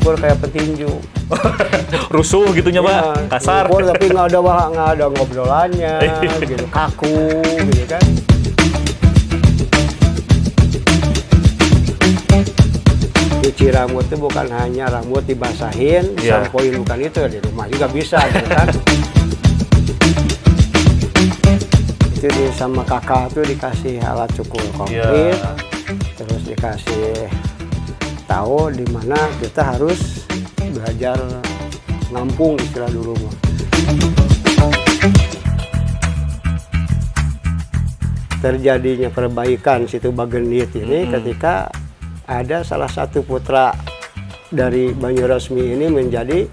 nyukur kayak petinju. Rusuh gitunya, Pak. Kasar. Nyukur tapi nggak ada ngobrolannya, gitu, kaku, gitu kan. Cuci rambut itu bukan hanya rambut dibasahin, sampoin, bukan itu, di rumah juga bisa, gitu kan. Itu sama kakak tuh dikasih alat cukur komplit, terus dikasih tahu di mana kita harus belajar ngampung, istilah dulu mah. Terjadinya perbaikan situ Bagendit ini ketika ada salah satu putra dari Banyuresmi ini menjadi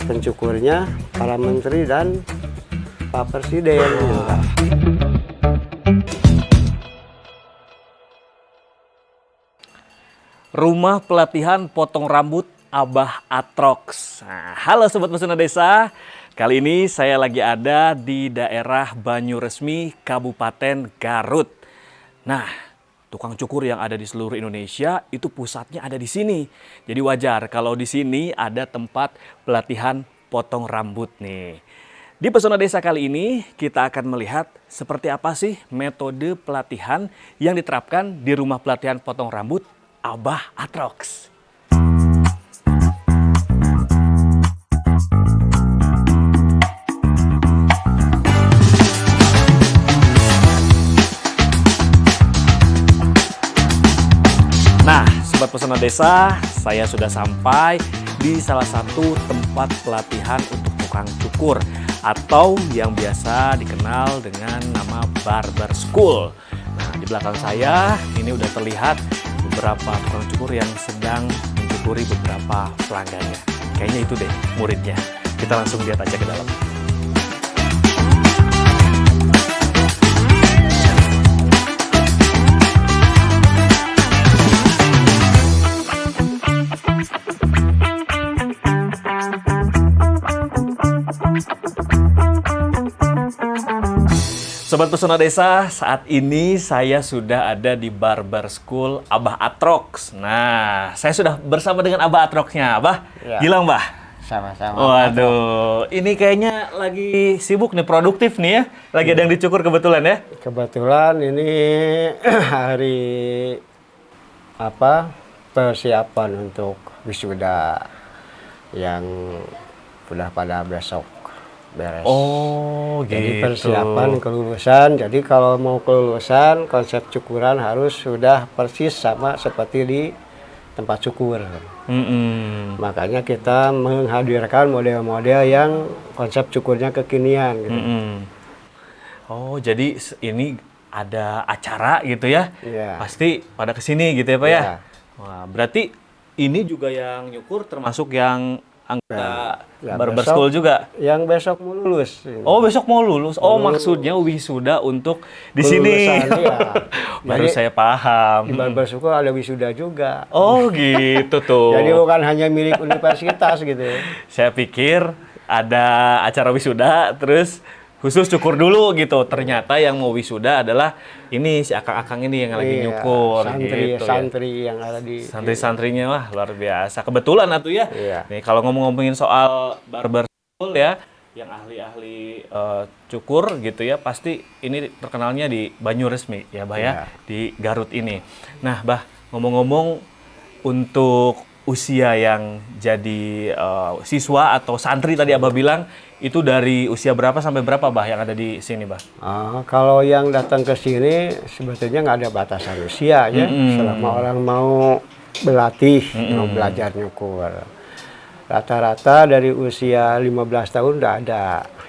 pencukurnya para menteri dan Pak Presiden. Rumah pelatihan potong rambut Abah Atrox. Nah, halo Sobat Pesona Desa, kali ini saya lagi ada di daerah Banyuresmi, Kabupaten Garut. Nah, tukang cukur yang ada di seluruh Indonesia itu pusatnya ada di sini. Jadi wajar kalau di sini ada tempat pelatihan potong rambut nih. Di Pesona Desa kali ini kita akan melihat seperti apa sih metode pelatihan yang diterapkan di rumah pelatihan potong rambut Abah Atrox. Nah, Sobat Pesona Desa, saya sudah sampai di salah satu tempat pelatihan untuk tukang cukur atau yang biasa dikenal dengan nama barber school. Nah, di belakang saya ini udah terlihat beberapa tukang cukur yang sedang mencukuri beberapa pelanggannya. Kayaknya itu deh muridnya. Kita langsung lihat aja ke dalam. Sobat Pesona Desa, saat ini saya sudah ada di Barber School Abah Atrox. Nah, saya sudah bersama dengan Abah Atroxnya. Abah, Gilang, Bah? Sama-sama. Waduh, ini kayaknya lagi sibuk nih, produktif nih ya. Lagi ada yang dicukur kebetulan ya? Kebetulan ini hari persiapan untuk wisuda yang sudah pada besok beres. Oh, gitu. Jadi persiapan kelulusan. Jadi kalau mau kelulusan, konsep cukuran harus sudah persis sama seperti di tempat cukur. Makanya kita menghadirkan model-model yang konsep cukurnya kekinian. Gitu. Oh, jadi ini ada acara gitu ya? Iya. Pasti pada kesini gitu ya, Pak ya? Iya. Wah, berarti ini juga yang nyukur termasuk yang anggota barber besok, school juga? Yang besok mau lulus. Oh, besok mau lulus. Oh, maksudnya wisuda untuk di sini. Ya. Baru Jadi, saya paham. di barber school ada wisuda juga. Oh, gitu tuh. Jadi bukan hanya milik universitas gitu. Saya pikir ada acara wisuda, terus khusus cukur dulu gitu. Ternyata yang mau wisuda adalah ini si akang-akang ini yang lagi nyukur. Santri yang ada di santri-santrinya, wah luar biasa. Kebetulan atuh ya. Iya. Nih kalau ngomongin soal barber school ya, yang ahli-ahli cukur gitu ya, pasti ini terkenalnya di Banyuresmi ya, Bah ya, di Garut ini. Nah, Bah, ngomong-ngomong untuk usia yang jadi siswa atau santri tadi Abah bilang, itu dari usia berapa sampai berapa, Bah, yang ada di sini, Bah? Kalau yang datang ke sini sebetulnya nggak ada batasan usia ya. Selama orang mau berlatih, mau belajar nyukur. Rata-rata dari usia 15 tahun udah ada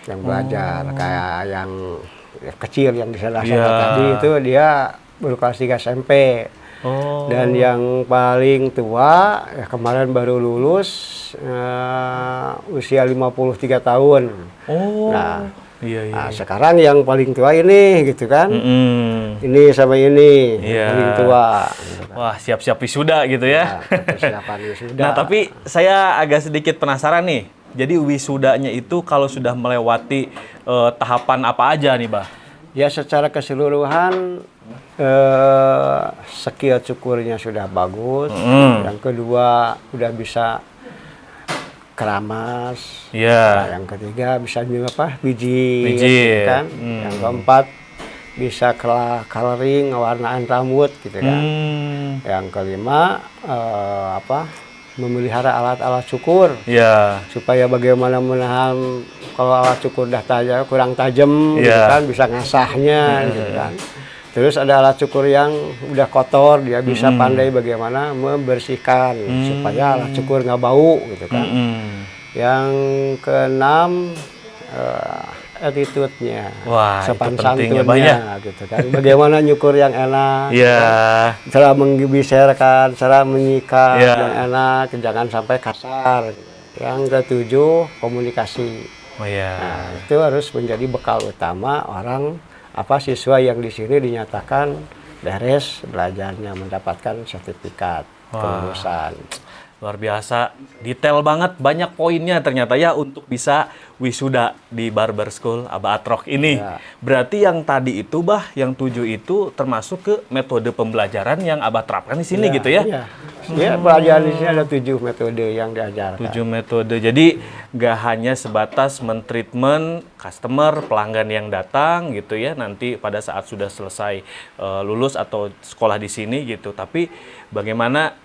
yang belajar. Kayak yang kecil yang di sana tadi itu dia baru kelas 3 SMP. Dan yang paling tua ya kemarin baru lulus usia 53 tahun. Nah, sekarang yang paling tua ini gitu kan. Ini sama ini paling tua. Gitu kan. Wah, siap-siap wisuda gitu ya. Persiapan wisuda. Nah, tapi saya agak sedikit penasaran nih. Jadi wisudanya itu kalau sudah melewati tahapan apa aja nih, Bah? Ya secara keseluruhan skill cukurnya sudah bagus. Yang kedua udah bisa keramas. Nah, yang ketiga bisa biji, kan. Yang keempat bisa coloring, warnaan rambut gitu kan. Yang kelima memelihara alat-alat cukur. Supaya bagaimana menahan kalau alat cukur kurang tajam gitu kan, bisa ngasahnya gitu kan. Terus ada alat cukur yang udah kotor, dia bisa pandai bagaimana membersihkan supaya alat cukur nggak bau gitu kan. Yang keenam attitude-nya, sopan santunnya gitu kan. Bagaimana nyukur yang enak, cara menggeserkan, cara menyikat yang enak, jangan sampai kasar. Yang ketujuh komunikasi. Nah, itu harus menjadi bekal utama siswa yang di sini dinyatakan beres belajarnya, mendapatkan sertifikat kelulusan. Luar biasa, detail banget, banyak poinnya ternyata ya untuk bisa wisuda di Barber School Abah Atrok ini. Berarti yang tadi itu yang 7 itu termasuk ke metode pembelajaran yang Abah terapkan di sini gitu ya? Iya, pelajaran di sini ada 7 metode yang diajarkan. 7 metode, jadi nggak hanya sebatas mentreatment customer, pelanggan yang datang gitu ya, nanti pada saat sudah selesai lulus atau sekolah di sini gitu, tapi bagaimana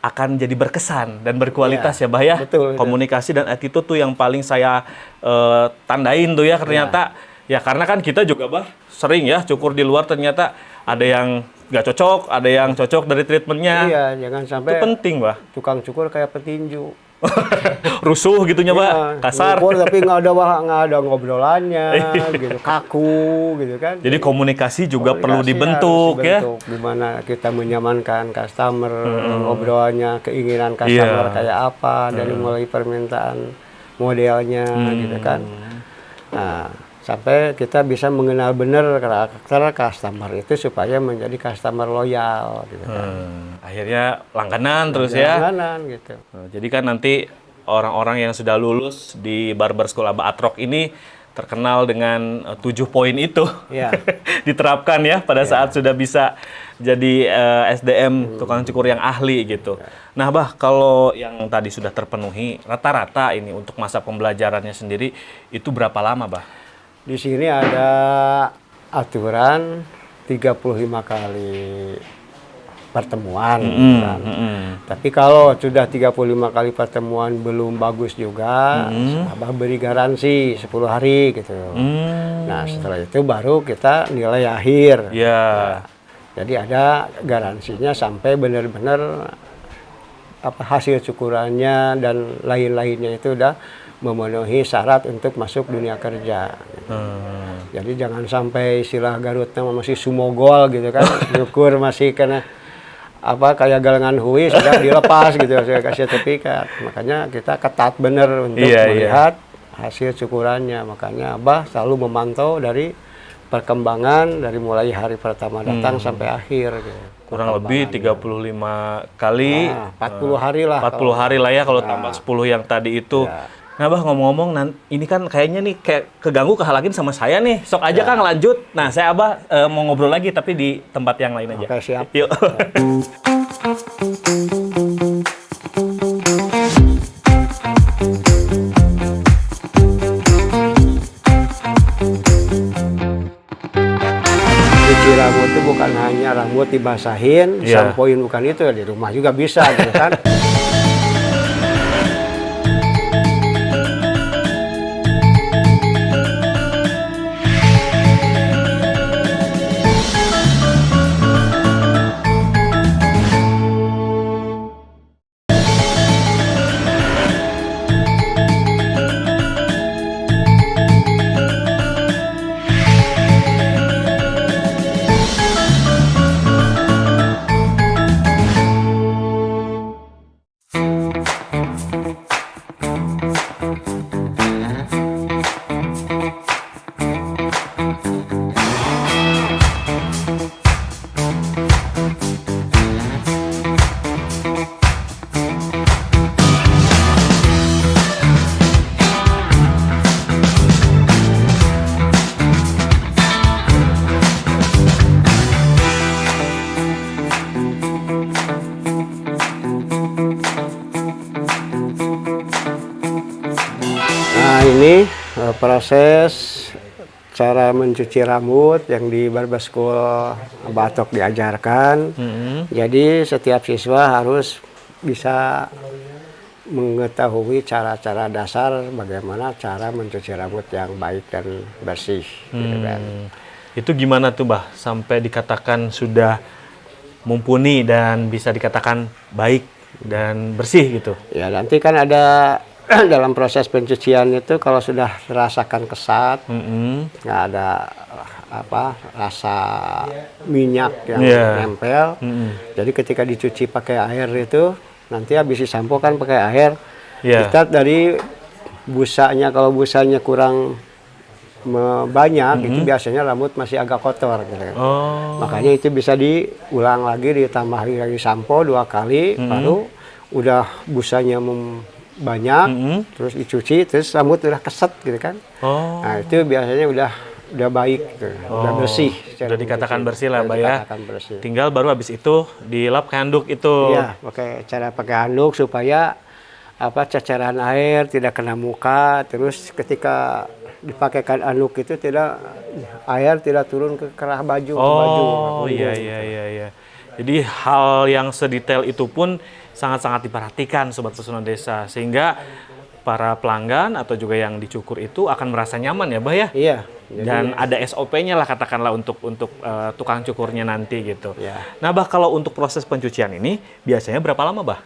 akan jadi berkesan dan berkualitas ya Bah ya. Betul, komunikasi dan attitude tuh yang paling saya tandain tuh ya ternyata. Ya karena kan kita juga Bah sering ya cukur di luar, ternyata ada yang nggak cocok, ada yang cocok dari treatmentnya. Iya, jangan sampai itu penting Bah. Tukang cukur kayak petinju. Rusuh gitunya Bah, kasar. Ngukur, tapi nggak ada ngobrolannya, gitu, kaku gitu kan. Jadi komunikasi juga perlu dibentuk ya. Gimana kita menyamankan customer, obrolannya, keinginan customer kayak apa, dari mulai permintaan modelnya gitu kan. Nah, sampai kita bisa mengenal benar karakter customer itu supaya menjadi customer loyal gitu kan. Akhirnya langganan terus ya. Langganan gitu. Jadi kan nanti orang-orang yang sudah lulus di Barber School Abah Atrok ini terkenal dengan 7 poin itu. Diterapkan ya pada saat sudah bisa jadi SDM tukang cukur yang ahli gitu. Nah Bah, kalau yang tadi sudah terpenuhi, rata-rata ini untuk masa pembelajarannya sendiri itu berapa lama Bah? Di sini ada aturan 35 kali pertemuan. Tapi kalau sudah 35 kali pertemuan belum bagus juga, Abah beri garansi 10 hari gitu. Nah setelah itu baru kita nilai akhir. Nah, jadi ada garansinya sampai benar-benar hasil cukurannya dan lain-lainnya itu udah memenuhi syarat untuk masuk dunia kerja. Jadi jangan sampai istilah Garutnya masih sumogol gitu kan, nyukur masih kena kayak galengan hui sudah dilepas gitu, saya kasih sertifikat. Makanya kita ketat bener untuk melihat hasil cukurannya. Makanya Abah selalu memantau dari perkembangan dari mulai hari pertama datang sampai akhir gitu. Kurang lebih 35 kali, 40 hari lah. 40 hari lah ya kalau tambah 10 yang tadi itu. Nah Bah, ngomong-ngomong, ini kan kayaknya nih kayak keganggu kehalangin sama saya nih. Sok aja Kang lanjut. Nah saya Abah mau ngobrol lagi tapi di tempat yang lain aja. Oke, siap. Yuk. Cuci rambut itu bukan hanya rambut dibasahin, sampoin bukan itu, di rumah juga bisa gitu kan. proses cara mencuci rambut yang di barber school Abah Atrok diajarkan. Jadi setiap siswa harus bisa mengetahui cara-cara dasar bagaimana cara mencuci rambut yang baik dan bersih. Gitu kan. Itu gimana tuh Bah sampai dikatakan sudah mumpuni dan bisa dikatakan baik dan bersih gitu? Ya nanti kan ada dalam proses pencucian itu kalau sudah rasakan kesat, nggak ada rasa minyak yang nempel. Jadi ketika dicuci pakai air itu nanti habis disampo kan pakai air. Kita dari busanya, kalau busanya kurang banyak itu biasanya rambut masih agak kotor gitu kan. Makanya itu bisa diulang lagi, ditambah lagi sampo 2 kali, baru udah busanya banyak, terus dicuci, terus rambut udah keset gitu kan. Nah itu biasanya udah baik, gitu. Udah bersih. Udah dikatakan bersih lah, Mbak ya. Tinggal baru habis itu dilap ke handuk itu. Iya, pakai handuk supaya ceceran air tidak kena muka, terus ketika dipakaikan handuk itu air tidak turun ke kerah baju. Iya. Jadi hal yang sedetail itu pun sangat-sangat diperhatikan Sobat Pesona Desa, sehingga para pelanggan atau juga yang dicukur itu akan merasa nyaman ya Bah ya? Iya. Dan ada SOP-nya lah katakanlah untuk tukang cukurnya nanti gitu. Ya. Nah Bah, kalau untuk proses pencucian ini biasanya berapa lama Bah?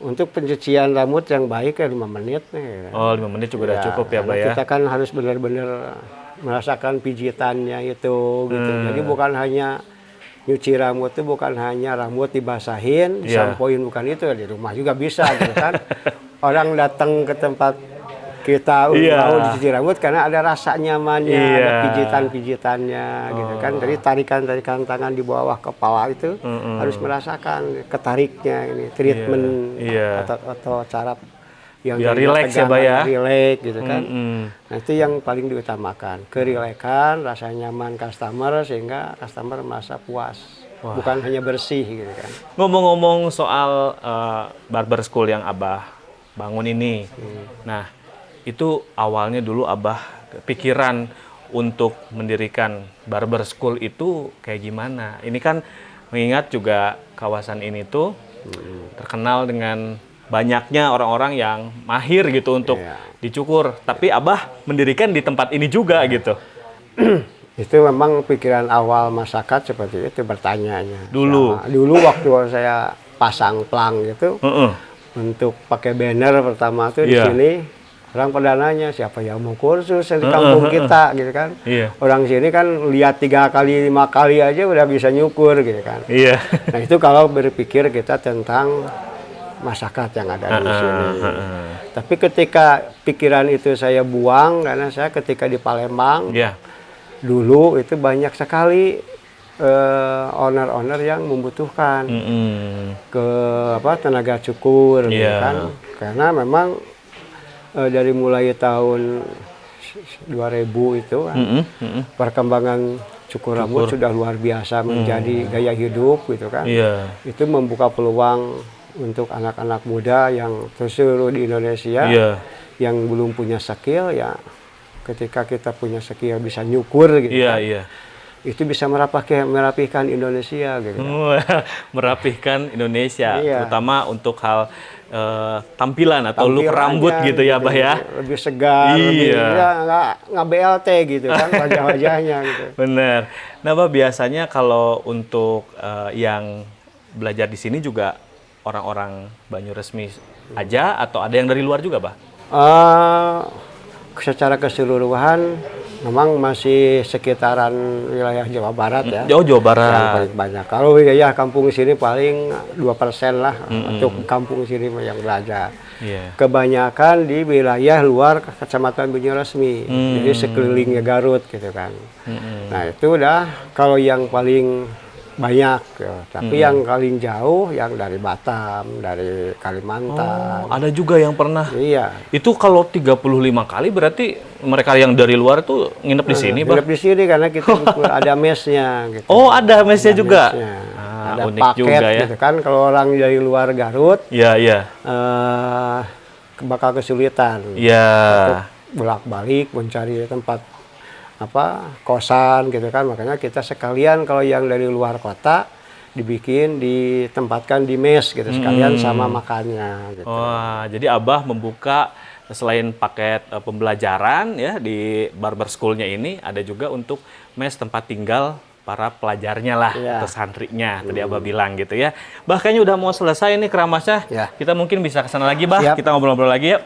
Untuk pencucian rambut yang baik 5 menit nih. 5 menit juga udah cukup ya Bah ya? Kita kan harus benar-benar merasakan pijitannya itu gitu. Jadi bukan hanya nyuci rambut itu bukan hanya rambut dibasahin, disampoin, bukan itu, di rumah juga bisa gitu kan. Orang datang ke tempat kita mau dicuci rambut karena ada rasa nyamannya, ada pijitan-pijitannya gitu kan. Jadi tarikan-tarikan tangan di bawah kepala itu harus merasakan ketariknya ini, treatment atau cara yang biar rileks ya Bah ya. Rileks gitu kan. Nah itu yang paling diutamakan, kerileksan, rasa nyaman customer sehingga customer merasa puas. Bukan hanya bersih gitu kan. Ngomong-ngomong soal barber school yang Abah bangun ini. Nah, itu awalnya dulu Abah pikiran untuk mendirikan barber school itu kayak gimana? Ini kan mengingat juga kawasan ini tuh terkenal dengan banyaknya orang-orang yang mahir gitu untuk dicukur. Tapi Abah mendirikan di tempat ini juga gitu. Itu memang pikiran awal masyarakat seperti itu bertanyanya. Dulu waktu saya pasang plang gitu, untuk pakai banner pertama tuh di sini, orang pada nanya siapa yang mau kursus di kampung kita gitu kan. Orang sini kan lihat 3 kali 5 kali aja udah bisa nyukur gitu kan. Nah itu kalau berpikir kita tentang masyarakat yang ada di sini. Tapi ketika pikiran itu saya buang karena saya ketika di Palembang dulu itu banyak sekali owner-owner yang membutuhkan tenaga cukur gitu kan. Karena memang dari mulai tahun 2000 itu kan perkembangan cukur rambut sudah luar biasa menjadi gaya hidup gitu kan. Itu membuka peluang untuk anak-anak muda yang terseluruh di Indonesia yang belum punya skill, ya ketika kita punya skill bisa nyukur gitu kan. Itu bisa merapihkan Indonesia gitu. Merapihkan Indonesia, terutama untuk hal tampilan atau look rambut gitu ya Bah ya. Lebih segar, nggak BLT gitu kan wajah-wajahnya gitu. Bener. Nah Bah, biasanya kalau untuk yang belajar di sini juga orang-orang Banyuresmi aja atau ada yang dari luar juga Bah? Secara keseluruhan memang masih sekitaran wilayah Jawa Barat ya. Jawa Barat. Yang paling banyak. Kalau wilayah kampung sini paling 2% lah untuk kampung sini yang belajar. Kebanyakan di wilayah luar Kecamatan Banyuresmi. Jadi sekelilingnya Garut gitu kan. Nah itu udah kalau yang paling banyak ya. Tapi yang paling jauh yang dari Batam, dari Kalimantan. Ada juga yang pernah. Itu kalau 35 kali berarti mereka yang dari luar tuh nginep di sini, Bah? Nginep di sini karena kita ada mesnya gitu. Ada mesnya juga. Ada unik paket juga ya. gitu kan. Kalau orang dari luar Garut bakal kesulitan. bolak-balik mencari tempat kosan gitu kan. Makanya kita sekalian kalau yang dari luar kota ditempatkan di mes gitu sekalian sama makannya gitu. Wah, jadi Abah membuka selain paket pembelajaran ya di barber school-nya ini, ada juga untuk mes tempat tinggal para pelajarnya lah, atau santrinya. Tadi Abah bilang gitu ya. Bah, kayaknya udah mau selesai nih keramasnya. Kita mungkin bisa ke sana lagi, Bah. Siap. Kita ngobrol-ngobrol lagi yuk.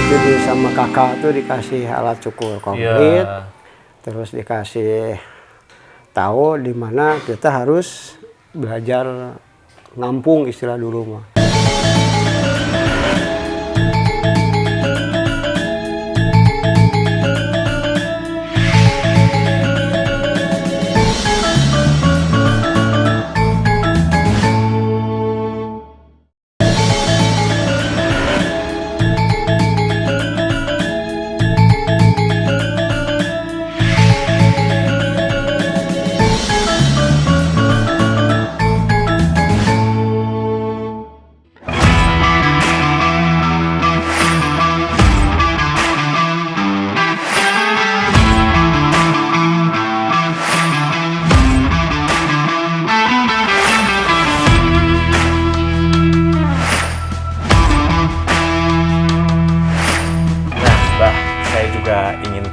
Jadi sama kakak tuh dikasih alat cukur komplit, terus dikasih tahu di mana kita harus belajar ngampung istilah dulu mah.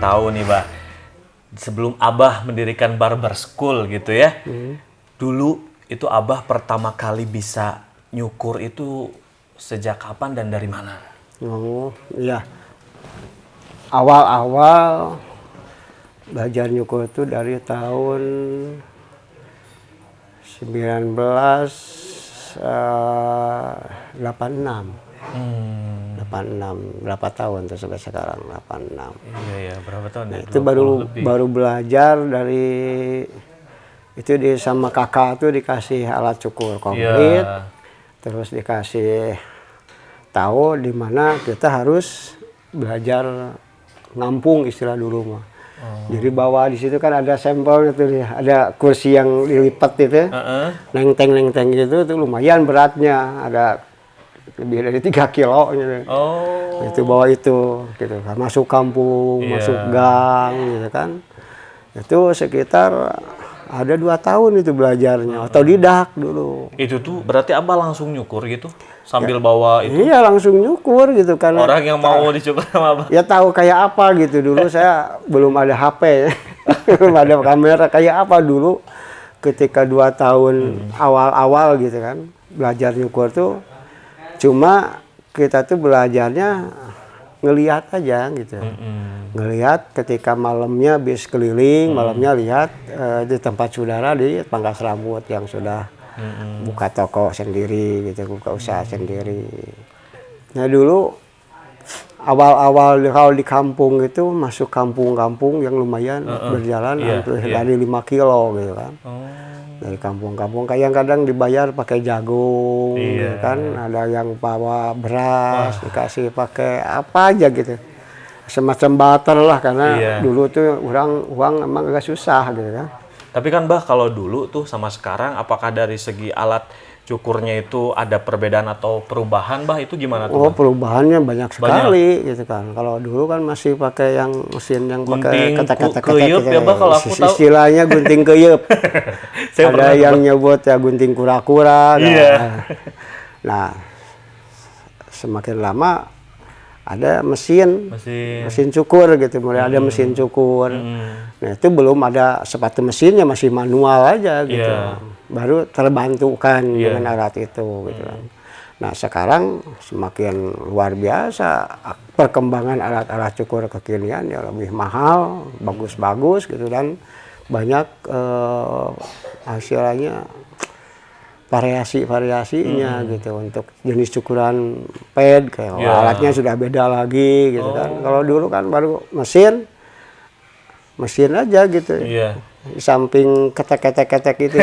Tahu nih, Bah, sebelum Abah mendirikan barber school gitu ya, dulu itu Abah pertama kali bisa nyukur itu sejak kapan dan dari mana? Oh iya, awal-awal belajar nyukur itu dari tahun 1986. 86, berapa tahun tuh sampai sekarang 86. Iya, berapa tahun ya? Itu baru belajar dari itu sama kakak tuh dikasih alat cukur komplit, terus dikasih tahu di mana kita harus belajar ngampung istilah dulu mah. Jadi bawa di situ kan ada sampel gitu ya, ada kursi yang dilipat itu, nengteng gitu, itu lumayan beratnya, ada lebih dari 3 kilo gitu. Itu bawa itu gitu kan, masuk kampung, masuk gang gitu kan. Itu sekitar ada 2 tahun itu belajarnya, otodidak dulu. Itu tuh berarti Abah langsung nyukur gitu sambil bawa itu? Iya, langsung nyukur gitu kan. Orang yang mau dicukur sama Abah? Ya tahu kayak apa gitu. Dulu saya belum ada HP, belum ada kamera, kayak apa dulu ketika 2 tahun awal-awal gitu kan. Belajar nyukur tuh cuma kita tuh belajarnya ngelihat aja gitu. Ngelihat ketika malamnya bis keliling, malamnya lihat di tempat saudara di pangkas rambut yang sudah buka toko sendiri gitu, buka usaha sendiri. Nah dulu awal-awal kalau di kampung itu masuk kampung-kampung yang lumayan berjalan hampir dari 5 kilo gitu kan. Dari kampung-kampung kadang-kadang dibayar pakai jagung gitu kan, ada yang bawa beras dikasih pakai apa aja gitu, semacam barter lah karena dulu tuh uang emang agak susah gitu kan. Tapi kan Bah, kalau dulu tuh sama sekarang apakah dari segi alat cukurnya itu ada perbedaan atau perubahan, Bah? Itu gimana tuh? Oh, perubahannya banyak sekali gitu kan. Kalau dulu kan masih pakai yang mesin yang pakai ketek-ketek gitu. Ya, Bah, kalau aku tahu. Istilahnya gunting keyup. Ada yang nyebut ya gunting kura-kura. Nah, semakin lama ada mesin cukur gitu, mulai ada mesin cukur. Nah, itu belum ada sepatu mesinnya, masih manual aja gitu. Baru terbantukan dengan alat itu gitu kan. Nah, sekarang semakin luar biasa perkembangan alat-alat cukur kekinian ya, lebih mahal, bagus-bagus gitu, dan banyak hasilnya variasinya gitu untuk jenis cukuran ped kayak alatnya sudah beda lagi gitu kan. Kalau dulu kan baru mesin aja gitu. Di samping ketek itu.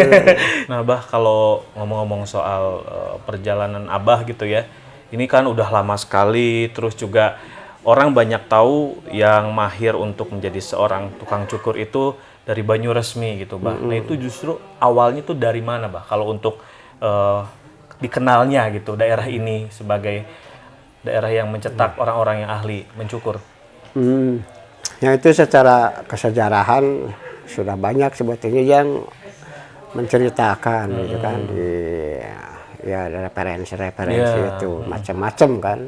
Nah, Bah, kalau ngomong-ngomong soal perjalanan Abah gitu ya, ini kan udah lama sekali, terus juga orang banyak tahu yang mahir untuk menjadi seorang tukang cukur itu dari Banyuresmi gitu, Bah. Nah itu justru awalnya tuh dari mana, Bah? Kalau untuk dikenalnya gitu daerah ini sebagai daerah yang mencetak orang-orang yang ahli mencukur. Yang itu secara kesejarahan sudah banyak sebetulnya yang menceritakan gitu kan di ada referensi itu macam-macam kan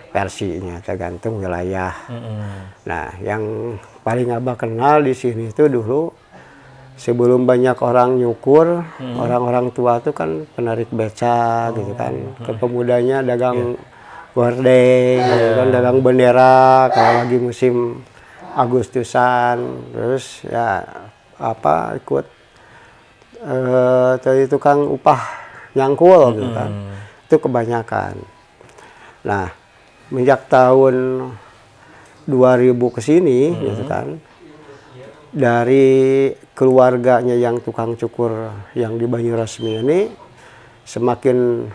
versinya tergantung wilayah. Nah, yang paling Abah kenal di sini itu dulu sebelum banyak orang nyukur, orang-orang tua tuh kan penarik beca gitu kan. Pemudanya dagang gordeng, gitu kan, dagang bendera kalau lagi musim Agustusan, terus ya ikut tadi tukang upah nyangkul gitu kan. Itu kebanyakan. Nah, menjak tahun 2000 ke sini gitu kan. Dari keluarganya yang tukang cukur yang di Banyuresmi ini semakin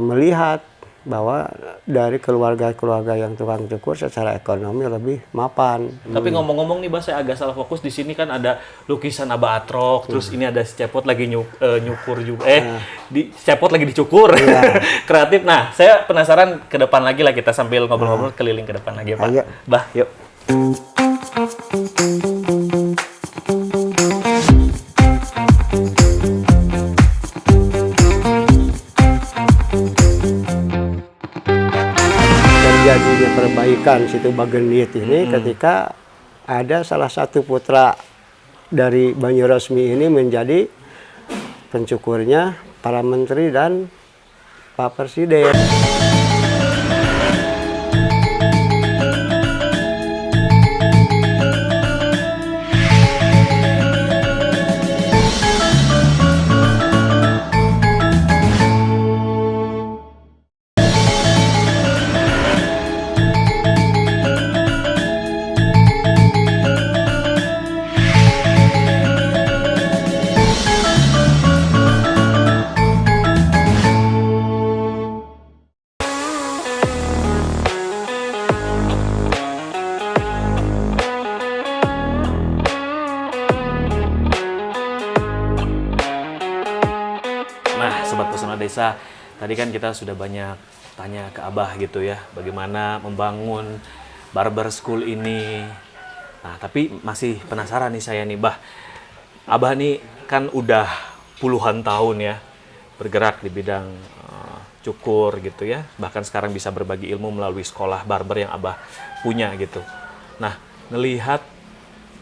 melihat bahwa dari keluarga-keluarga yang tukang cukur secara ekonomi lebih mapan. Tapi ngomong-ngomong nih, Bah, saya agak salah fokus di sini kan ada lukisan Abah Atrok, terus ini ada si Cepot lagi nyukur juga. Di Cepot lagi dicukur. Kreatif. Nah, saya penasaran ke depan lagi lah kita sambil ngobrol-ngobrol keliling ke depan lagi, Pak. Ayo. Bah, yuk. Terjadinya perbaikan situ Bagenit ini ketika ada salah satu putra dari Banyuresmi ini menjadi pencukurnya para menteri dan Pak Presiden. Nah, Sobat Pesona Desa, tadi kan kita sudah banyak tanya ke Abah gitu ya, bagaimana membangun barber school ini. Nah, tapi masih penasaran nih saya nih, Bah. Abah nih kan udah puluhan tahun ya bergerak di bidang cukur gitu ya. Bahkan sekarang bisa berbagi ilmu melalui sekolah barber yang Abah punya gitu. Nah, melihat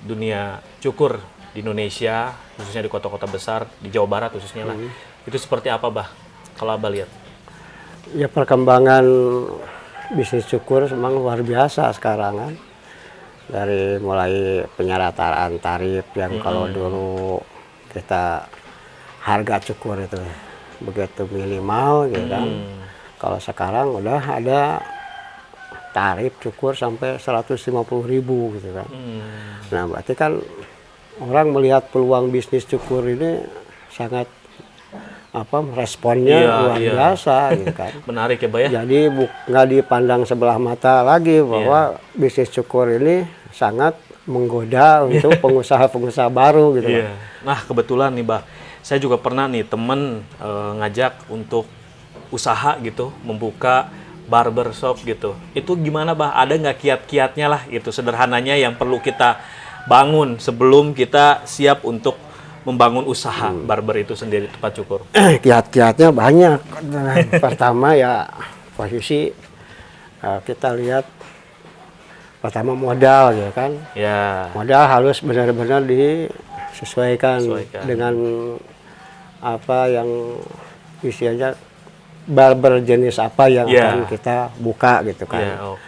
dunia cukur di Indonesia, khususnya di kota-kota besar, di Jawa Barat khususnya lah, itu seperti apa, Bah? Kalau Abah lihat? Ya perkembangan bisnis cukur memang luar biasa sekarang kan. Dari mulai penyerataan tarif yang kalau dulu kita harga cukur itu begitu minimal gitu kan. Kalau sekarang udah ada tarif cukur sampai 150.000 gitu kan. Nah, berarti kan orang melihat peluang bisnis cukur ini sangat responnya luar biasa gitu kan. Menarik ya, Bah ya. Jadi nggak dipandang sebelah mata lagi bahwa bisnis cukur ini sangat menggoda untuk pengusaha-pengusaha baru gitu. Nah, kebetulan nih, Bah, saya juga pernah nih temen ngajak untuk usaha gitu, membuka barber shop gitu. Itu gimana, Bah? Ada nggak kiat-kiatnya lah gitu, sederhananya yang perlu kita bangun sebelum kita siap untuk membangun usaha barber itu sendiri, tempat cukur? Kiat-kiatnya banyak. Pertama ya posisi kita lihat pertama modal gitu kan. Ya. Modal harus benar-benar disesuaikan dengan apa yang istilahnya barber jenis apa yang akan kita buka gitu kan.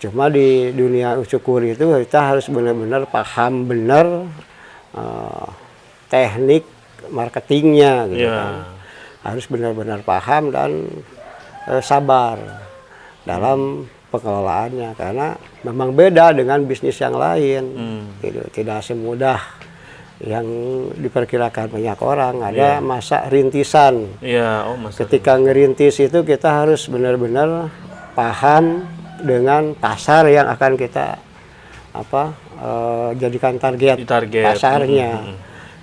Cuma di dunia cukur itu kita harus benar-benar paham benar teknik marketingnya gitu kan. Harus benar-benar paham dan sabar dalam pengelolaannya, karena memang beda dengan bisnis yang lain. Tidak semudah yang diperkirakan banyak orang. Ada masa rintisan. Ketika ngerintis itu kita harus benar-benar paham dengan pasar yang akan kita jadikan target pasarnya.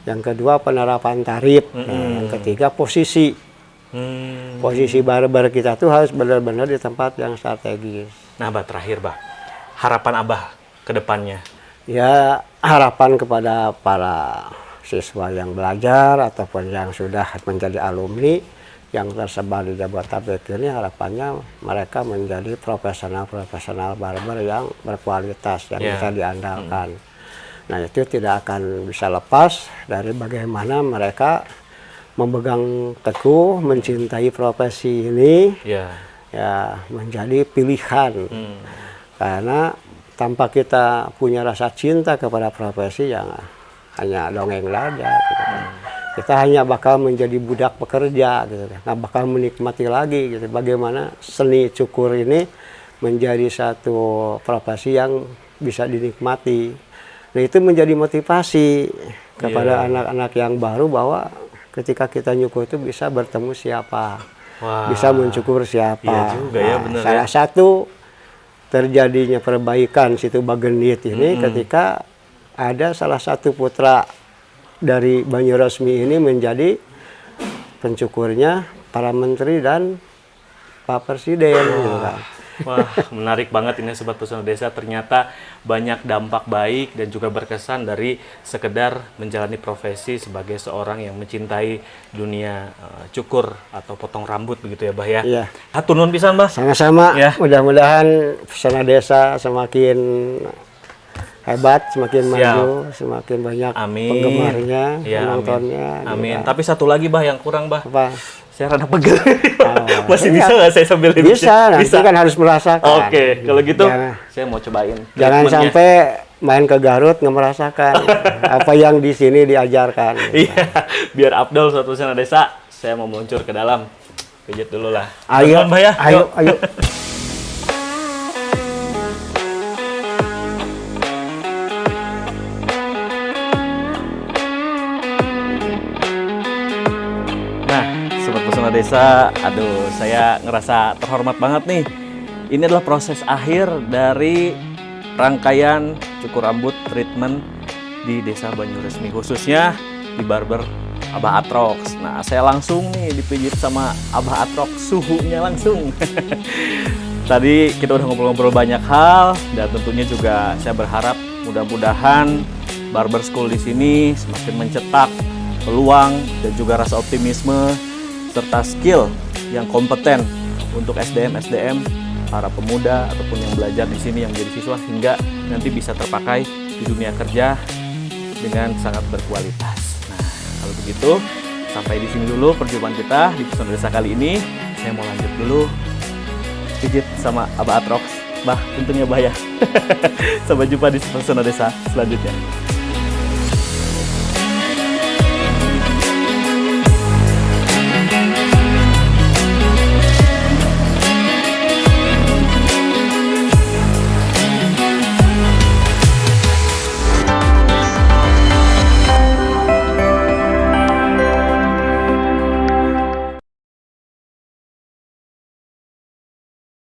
Yang kedua penerapan tarif. Yang ketiga posisi. Posisi barber kita tuh harus benar-benar di tempat yang strategis. Nah, Bah, terakhir, Bah, harapan Abah ke depannya? Ya, harapan kepada para siswa yang belajar ataupun yang sudah menjadi alumni yang tersebar di Jabodetabek ini, harapannya mereka menjadi profesional barber yang berkualitas, yang bisa diandalkan. Nah, itu tidak akan bisa lepas dari bagaimana mereka memegang teguh, mencintai profesi ini, ya menjadi pilihan. Karena tanpa kita punya rasa cinta kepada profesi yang hanya dongeng saja, gitu. Kita hanya bakal menjadi budak pekerja, gitu. Nggak bakal menikmati lagi, gitu. Bagaimana seni cukur ini menjadi satu profesi yang bisa dinikmati. Nah, itu menjadi motivasi kepada anak-anak yang baru bahwa ketika kita nyukur itu bisa bertemu siapa, bisa mencukur siapa. Iya juga, ya, bener, salah satu terjadinya perbaikan situ Bagendit ini ketika ada salah satu putra dari Banyuresmi ini menjadi pencukurnya para menteri dan Pak Presiden. Gitu kan. Wah, menarik banget ini Sobat Pesona Desa. Ternyata banyak dampak baik dan juga berkesan dari sekedar menjalani profesi sebagai seorang yang mencintai dunia cukur atau potong rambut begitu ya, Bah ya. Iya. Hatur nuhun pisan, Bah. Sama-sama. Ya. Mudah-mudahan Pesona Desa semakin hebat, semakin maju, semakin banyak penggemarnya, penontonnya. Amin. Tapi satu lagi, Bah, yang kurang, Bah. Apa? Saya rada pegel. Masih bisa nggak saya sambil ini? Bisa, nanti kan harus merasakan. Oke, kalau gitu saya mau cobain. Jangan sampai main ke Garut nggak merasakan apa yang di sini diajarkan. Iya, biar Abdul Sobat Pesona Desa, saya mau meluncur ke dalam. Pijit dulu lah. Ayo, Bah ya. Ayo. Pesona Desa, aduh, saya ngerasa terhormat banget nih. Ini adalah proses akhir dari rangkaian cukur rambut treatment di Desa Banyuresmi, khususnya di barber Abah Atrox. Nah, saya langsung nih dipijit sama Abah Atrox, suhunya langsung. Tadi kita udah ngobrol-ngobrol banyak hal, dan tentunya juga saya berharap mudah-mudahan barber school di sini semakin mencetak peluang dan juga rasa optimisme serta skill yang kompeten untuk SDM para pemuda ataupun yang belajar di sini yang jadi siswa hingga nanti bisa terpakai di dunia kerja dengan sangat berkualitas. Nah, kalau begitu sampai di sini dulu perjumpaan kita di Pesona Desa kali ini. Saya mau lanjut dulu pijit sama Abah Atrox, Bah, tentunya Bah ya. Sampai jumpa di Pesona Desa selanjutnya.